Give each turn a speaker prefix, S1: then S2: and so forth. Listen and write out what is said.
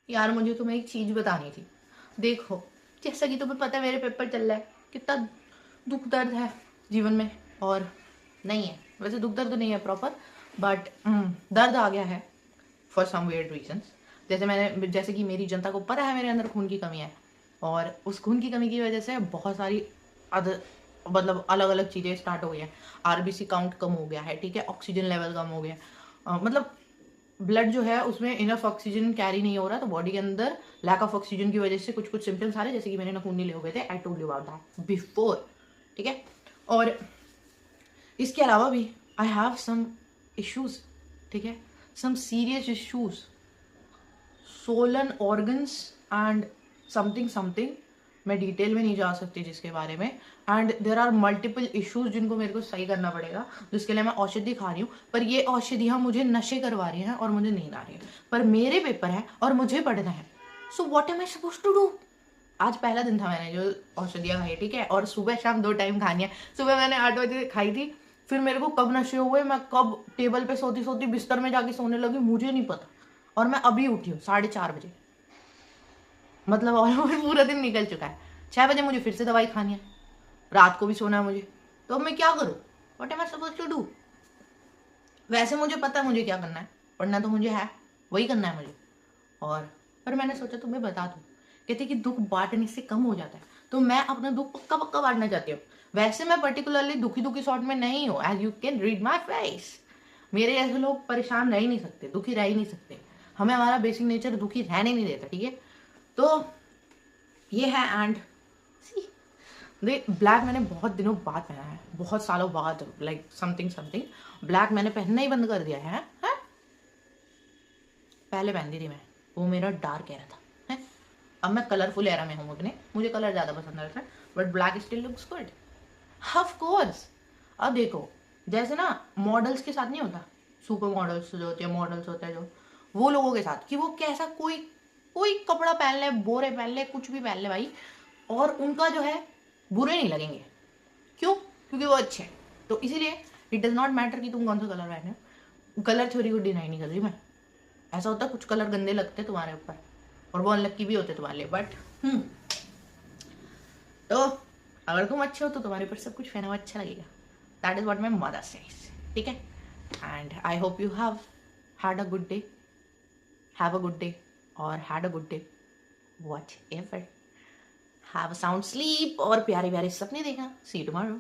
S1: यार मुझे तुम्हें एक चीज बतानी थी। देखो, जैसा कि तुम्हें पता है मेरे पेपर चल रहा है, कितना दुख दर्द है जीवन में। और नहीं है, वैसे दुख दर्द नहीं है प्रॉपर, बट दर्द आ गया है फॉर सम वेयर्ड रीजंस। जैसे कि मेरी जनता को पता है मेरे अंदर खून की कमी है, और उस खून की कमी की वजह से बहुत सारी अदर मतलब अलग अलग चीज़ें स्टार्ट हो गई हैं। आरबीसी काउंट कम हो गया है, ठीक है, ऑक्सीजन लेवल कम हो गया। मतलब ब्लड जो है उसमें इनफ ऑक्सीजन कैरी नहीं हो रहा, तो बॉडी के अंदर लैक ऑफ ऑक्सीजन की वजह से कुछ कुछ सिम्टम्स आ रहे हैं, जैसे कि मेरे नखून नीले हो गए थे। I told you about that before, ठीक है। और इसके अलावा भी आई हैव सम इश्यूज, ठीक है, some serious issues, swollen organs and something something. मैं डिटेल में नहीं जा सकती जिसके बारे में। And there are multiple issues जिनको मेरे को सही करना पड़ेगा, जिसके लिए मैं औषधि खा रही हूँ। पर ये औषधियाँ मुझे नशे करवा रही हैं और मुझे नींद आ रही है। पर मेरे पेपर है और मुझे पढ़ना है, so what am I suppose to do. आज पहला दिन था मैंने जो औषधियाँ खाई, ठीक है, और सुबह शाम 2 टाइम खानी है। सुबह मैंने 8 बजे खाई थी, फिर मेरे को कब नशे हुए, मैं कब टेबल पे सोती सोती बिस्तर में जाके सोने लगी मुझे नहीं पता। और मैं अभी उठी हूँ 4:30 बजे, मतलब ऑलमोस्ट पूरा दिन निकल चुका है। 6 बजे मुझे फिर से दवाई खानी है, रात को भी सोना है मुझे। तो अब मैं क्या करूँ, what am I suppose to do. वैसे मुझे पता है मुझे क्या करना है, पढ़ना तो मुझे है, वही करना है मुझे। और पर मैंने सोचा तुम्हें बता दूँ। कहते कि दुख बांटने से कम हो जाता है, तो मैं अपना दुख पक्का पक्का बांटना चाहती हूँ। वैसे मैं पर्टिकुलरली दुखी दुखी सॉर्ट में नहीं हूँ, as you can read my face. मेरे जैसे लोग परेशान रह ही नहीं सकते, दुखी रह ही नहीं सकते। हमें हमारा बेसिक नेचर दुखी रहने नहीं देता, ठीक है। तो ये है। एंड सी, देख, ब्लैक मैंने बहुत दिनों बाद पहना है, बहुत सालों बाद, लाइक समथिंग समथिंग। ब्लैक मैंने पहनना ही बंद कर दिया है, है? पहले पहनती थी मैं, वो मेरा डार्क एरा था, है? अब मैं कलरफुल एरा में हूँ अपने, मुझे कलर ज़्यादा पसंद आता है, but black still looks good, of course. अब देखो, जैसे ना मॉडल्स के साथ नहीं होता, सुपर मॉडल्स जो होते हैं, मॉडल्स होते हैं जो, वो लोगों के साथ, कि वो कैसा कोई कोई कपड़ा पहन ले, बोरे पहन ले, कुछ भी पहन ले भाई, और उनका जो है बुरे नहीं लगेंगे। क्यों? क्योंकि वो अच्छे हैं। तो इसीलिए इट डज नॉट मैटर कि तुम कौन सा कलर पहने हो। कलर थ्योरी को डिनाई नहीं कर रही मैं। ऐसा होता है कुछ कलर गंदे लगते तुम्हारे ऊपर, और वो अनलक्की भी होते तुम्हारे लिए, बट तो अगर तुम अच्छे हो तो तुम्हारे ऊपर सब कुछ पहना हुआ अच्छा लगेगा। That is what my mother says, ठीक है। And I hope you have had a good day, have a good day, और had a good day, whatever. Have a sound sleep और प्यारे प्यारे सपने देखा। See you tomorrow.